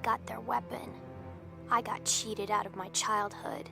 got their weapon. I got cheated out of my childhood.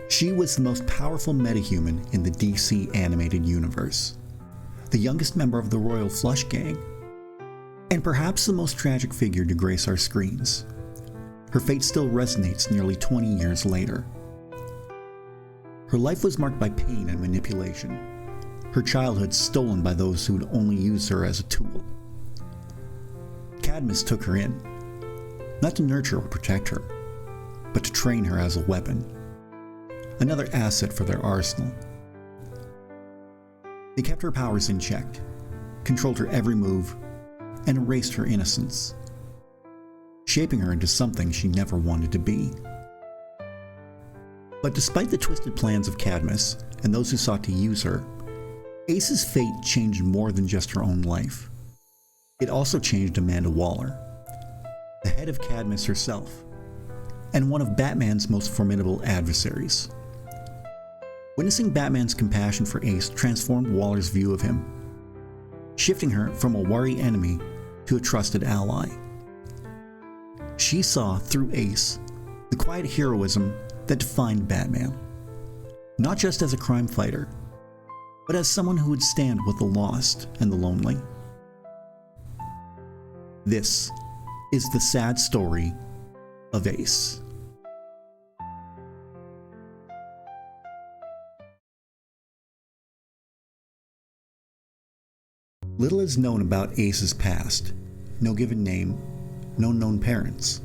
She was the most powerful metahuman in the DC animated universe, the youngest member of the Royal Flush Gang, and perhaps the most tragic figure to grace our screens. Her fate still resonates nearly 20 years later. Her life was marked by pain and manipulation, her childhood stolen by those who would only use her as a tool. Cadmus took her in, not to nurture or protect her, but to train her as a weapon, another asset for their arsenal. They kept her powers in check, controlled her every move, and erased her innocence, shaping her into something she never wanted to be. But despite the twisted plans of Cadmus and those who sought to use her, Ace's fate changed more than just her own life. It also changed Amanda Waller, the head of Cadmus herself, and one of Batman's most formidable adversaries. Witnessing Batman's compassion for Ace transformed Waller's view of him, shifting her from a worry enemy to a trusted ally. She saw through Ace the quiet heroism that defined Batman, not just as a crime fighter, but as someone who would stand with the lost and the lonely. This is the sad story of Ace. Little is known about Ace's past. No given name, no known parents.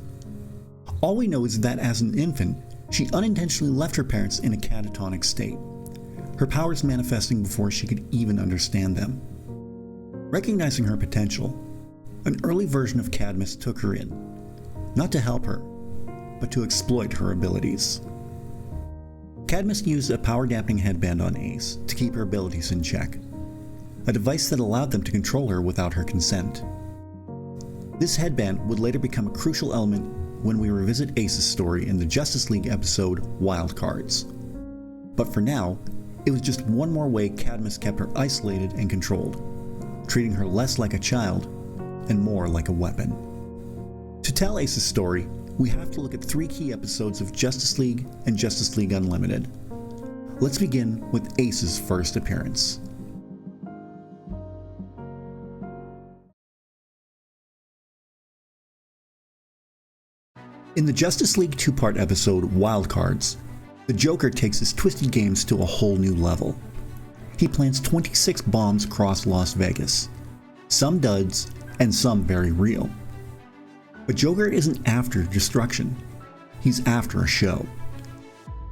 All we know is that as an infant, she unintentionally left her parents in a catatonic state, her powers manifesting before she could even understand them. Recognizing her potential, an early version of Cadmus took her in, not to help her, but to exploit her abilities. Cadmus used a power-dampening headband on Ace to keep her abilities in check, a device that allowed them to control her without her consent. This headband would later become a crucial element when we revisit Ace's story in the Justice League episode Wild Cards. But for now, it was just one more way Cadmus kept her isolated and controlled, treating her less like a child and more like a weapon. To tell Ace's story, we have to look at 3 key episodes of Justice League and Justice League Unlimited. Let's begin with Ace's first appearance. In the Justice League 2-part episode Wild Cards, the Joker takes his twisted games to a whole new level. He plants 26 bombs across Las Vegas, some duds and some very real. But Joker isn't after destruction, he's after a show.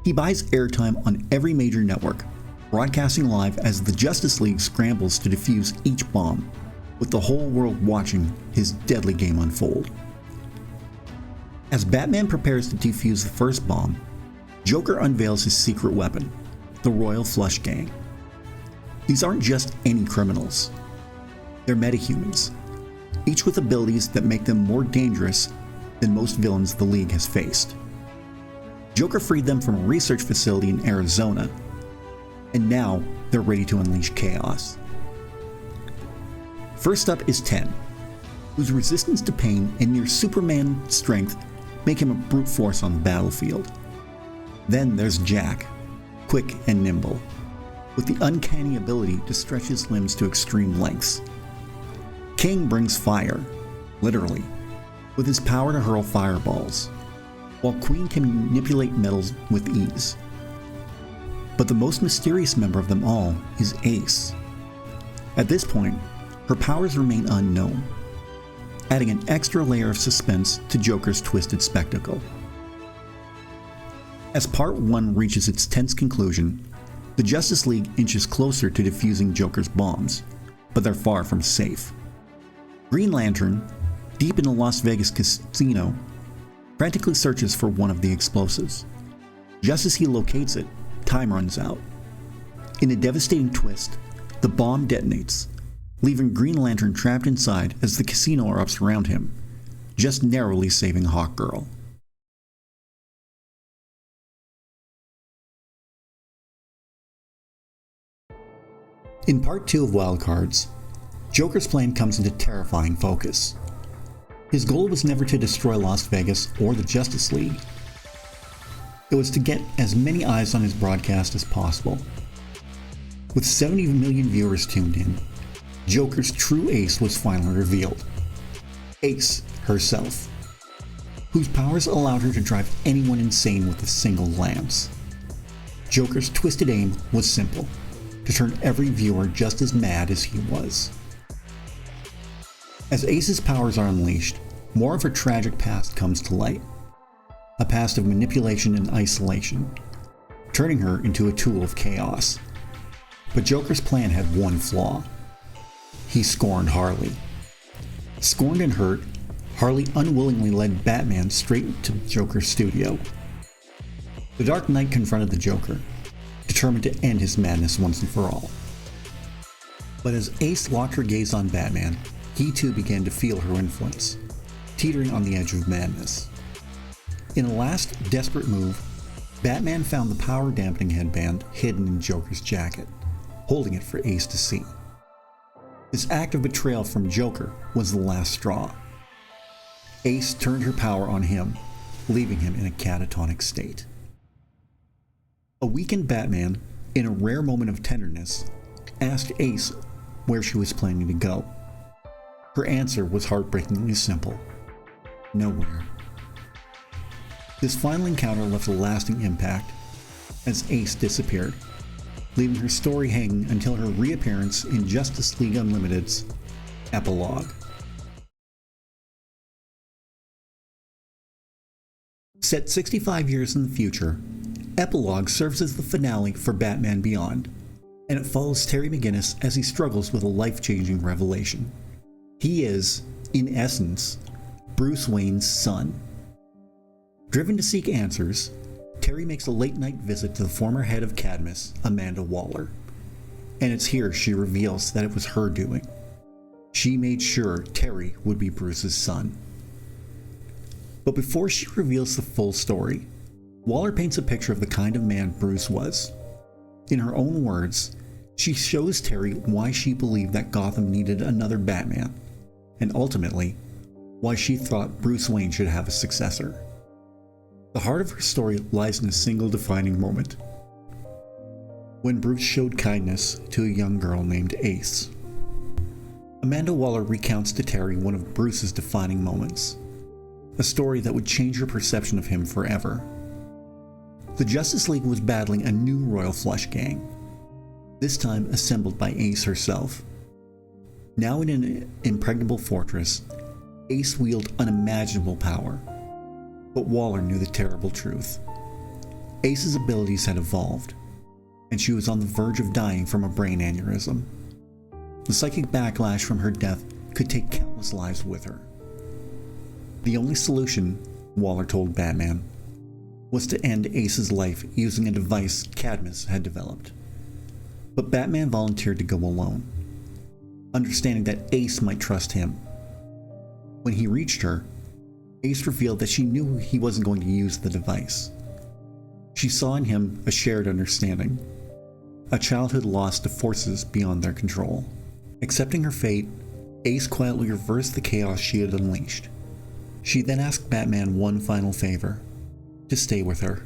He buys airtime on every major network, broadcasting live as the Justice League scrambles to defuse each bomb, with the whole world watching his deadly game unfold. As Batman prepares to defuse the first bomb, Joker unveils his secret weapon, the Royal Flush Gang. These aren't just any criminals. They're metahumans, each with abilities that make them more dangerous than most villains the League has faced. Joker freed them from a research facility in Arizona, and now they're ready to unleash chaos. First up is 10, whose resistance to pain and near Superman strength make him a brute force on the battlefield. Then there's Jack, quick and nimble, with the uncanny ability to stretch his limbs to extreme lengths. King brings fire, literally, with his power to hurl fireballs, while Queen can manipulate metals with ease. But the most mysterious member of them all is Ace. At this point, her powers remain unknown, adding an extra layer of suspense to Joker's twisted spectacle. As Part 1 reaches its tense conclusion, the Justice League inches closer to defusing Joker's bombs, but they're far from safe. Green Lantern, deep in a Las Vegas casino, frantically searches for one of the explosives. Just as he locates it, time runs out. In a devastating twist, the bomb detonates, leaving Green Lantern trapped inside as the casino erupts around him, just narrowly saving Hawkgirl. In Part 2 of Wild Cards, Joker's plan comes into terrifying focus. His goal was never to destroy Las Vegas or the Justice League. It was to get as many eyes on his broadcast as possible. With 70 million viewers tuned in, Joker's true ace was finally revealed. Ace herself, whose powers allowed her to drive anyone insane with a single glance. Joker's twisted aim was simple: to turn every viewer just as mad as he was. As Ace's powers are unleashed, more of her tragic past comes to light. A past of manipulation and isolation, turning her into a tool of chaos. But Joker's plan had one flaw. He scorned Harley. Scorned and hurt, Harley unwillingly led Batman straight to Joker's studio. The Dark Knight confronted the Joker, determined to end his madness once and for all. But as Ace locked her gaze on Batman, he too began to feel her influence, teetering on the edge of madness. In a last desperate move, Batman found the power-dampening headband hidden in Joker's jacket, holding it for Ace to see. This act of betrayal from Joker was the last straw. Ace turned her power on him, leaving him in a catatonic state. A weakened Batman, in a rare moment of tenderness, asked Ace where she was planning to go. Her answer was heartbreakingly simple: nowhere. This final encounter left a lasting impact, as Ace disappeared, leaving her story hanging until her reappearance in Justice League Unlimited's Epilogue. Set 65 years in the future, Epilogue serves as the finale for Batman Beyond, and it follows Terry McGinnis as he struggles with a life-changing revelation. He is, in essence, Bruce Wayne's son. Driven to seek answers, Terry makes a late-night visit to the former head of Cadmus, Amanda Waller, and it's here she reveals that it was her doing. She made sure Terry would be Bruce's son. But before she reveals the full story, Waller paints a picture of the kind of man Bruce was. In her own words, she shows Terry why she believed that Gotham needed another Batman, and ultimately, why she thought Bruce Wayne should have a successor. The heart of her story lies in a single defining moment: when Bruce showed kindness to a young girl named Ace. Amanda Waller recounts to Terry one of Bruce's defining moments, a story that would change her perception of him forever. The Justice League was battling a new Royal Flush gang, this time assembled by Ace herself. Now in an impregnable fortress, Ace wielded unimaginable power. But Waller knew the terrible truth. Ace's abilities had evolved, and she was on the verge of dying from a brain aneurysm. The psychic backlash from her death could take countless lives with her. The only solution, Waller told Batman, was to end Ace's life using a device Cadmus had developed. But Batman volunteered to go alone, understanding that Ace might trust him. When he reached her, Ace revealed that she knew he wasn't going to use the device. She saw in him a shared understanding, a childhood lost to forces beyond their control. Accepting her fate, Ace quietly reversed the chaos she had unleashed. She then asked Batman one final favor: to stay with her,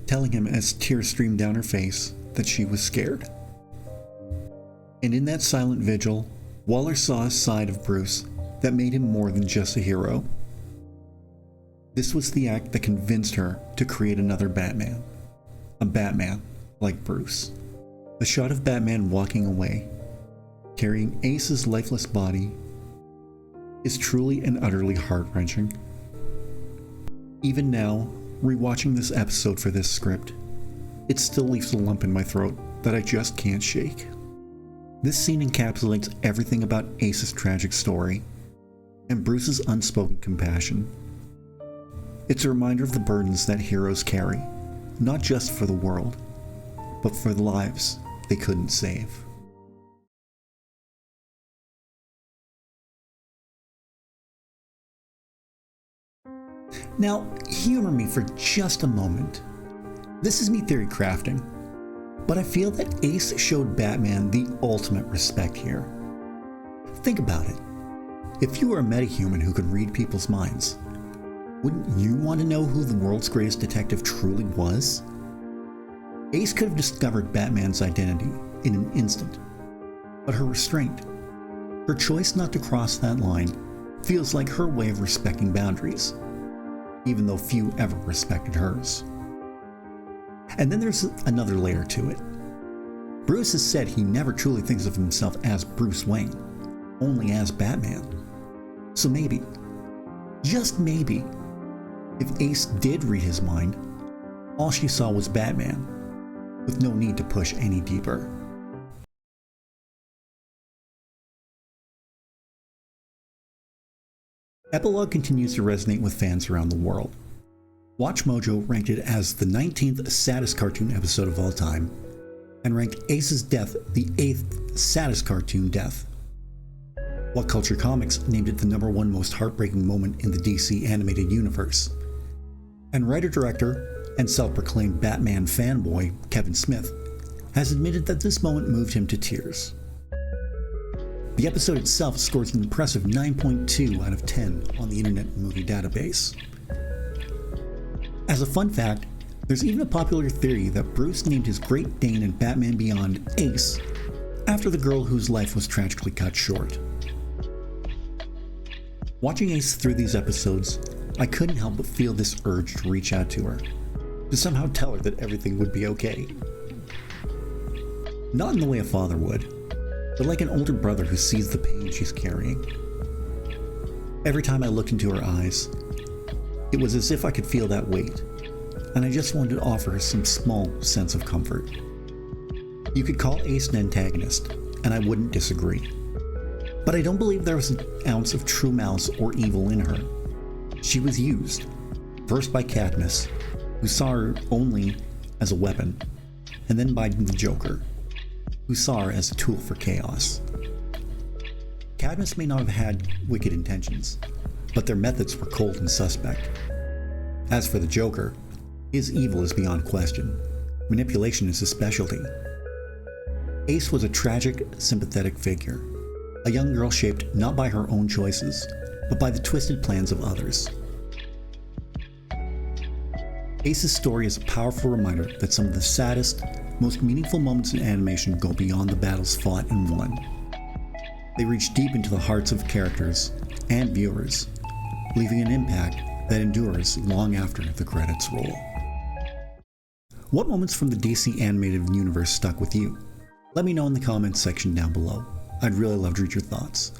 telling him as tears streamed down her face that she was scared. And in that silent vigil, Waller saw a side of Bruce that made him more than just a hero. This was the act that convinced her to create another Batman. A Batman like Bruce. The shot of Batman walking away, carrying Ace's lifeless body, is truly and utterly heart-wrenching. Even now, rewatching this episode for this script, it still leaves a lump in my throat that I just can't shake. This scene encapsulates everything about Ace's tragic story and Bruce's unspoken compassion. It's a reminder of the burdens that heroes carry, not just for the world, but for the lives they couldn't save. Now, humor me for just a moment. This is me theory crafting, but I feel that Ace showed Batman the ultimate respect here. Think about it. If you were a metahuman who could read people's minds, wouldn't you want to know who the world's greatest detective truly was? Ace could have discovered Batman's identity in an instant, but her restraint, her choice not to cross that line, feels like her way of respecting boundaries, even though few ever respected hers. And then there's another layer to it. Bruce has said he never truly thinks of himself as Bruce Wayne, only as Batman. So maybe, just maybe, if Ace did read his mind, all she saw was Batman, with no need to push any deeper. Epilogue continues to resonate with fans around the world. WatchMojo ranked it as the 19th saddest cartoon episode of all time, and ranked Ace's death the 8th saddest cartoon death. What Culture Comics named it the #1 most heartbreaking moment in the DC animated universe. And writer-director and self-proclaimed Batman fanboy Kevin Smith has admitted that this moment moved him to tears. The episode itself scores an impressive 9.2 out of 10 on the Internet Movie Database. As a fun fact, there's even a popular theory that Bruce named his Great Dane in Batman Beyond Ace, after the girl whose life was tragically cut short. Watching Ace through these episodes, I couldn't help but feel this urge to reach out to her, to somehow tell her that everything would be okay. Not in the way a father would, but like an older brother who sees the pain she's carrying. Every time I looked into her eyes, it was as if I could feel that weight, and I just wanted to offer her some small sense of comfort. You could call Ace an antagonist, and I wouldn't disagree. But I don't believe there was an ounce of true malice or evil in her. She was used, first by Cadmus, who saw her only as a weapon, and then by the Joker, who saw her as a tool for chaos. Cadmus may not have had wicked intentions, but their methods were cold and suspect. As for the Joker, his evil is beyond question. Manipulation is his specialty. Ace was a tragic, sympathetic figure, a young girl shaped not by her own choices, but by the twisted plans of others. Ace's story is a powerful reminder that some of the saddest, most meaningful moments in animation go beyond the battles fought and won. They reach deep into the hearts of characters and viewers, leaving an impact that endures long after the credits roll. What moments from the DC animated universe stuck with you? Let me know in the comments section down below. I'd really love to read your thoughts.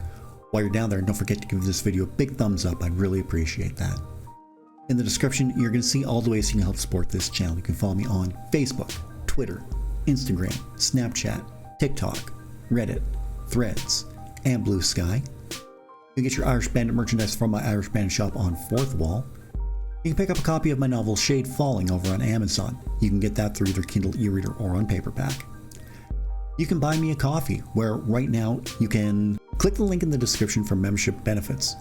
While you're down there, don't forget to give this video a big thumbs up. I'd really appreciate that. In the description, you're going to see all the ways you can help support this channel. You can follow me on Facebook, Twitter, Instagram, Snapchat, TikTok, Reddit, Threads, and Blue Sky. You can get your Irish Bandit merchandise from my Irish Bandit shop on 4th Wall. You can pick up a copy of my novel Shade Falling over on Amazon. You can get that through either Kindle e-reader or on paperback. You can buy me a coffee, where right now you can click the link in the description for membership benefits.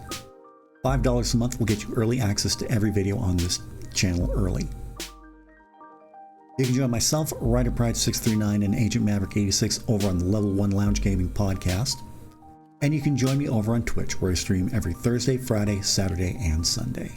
$5 a month will get you early access to every video on this channel early. You can join myself, Rider Pride 639 and Agent Maverick 86 over on the Level 1 Lounge Gaming podcast. And you can join me over on Twitch, where I stream every Thursday, Friday, Saturday, and Sunday.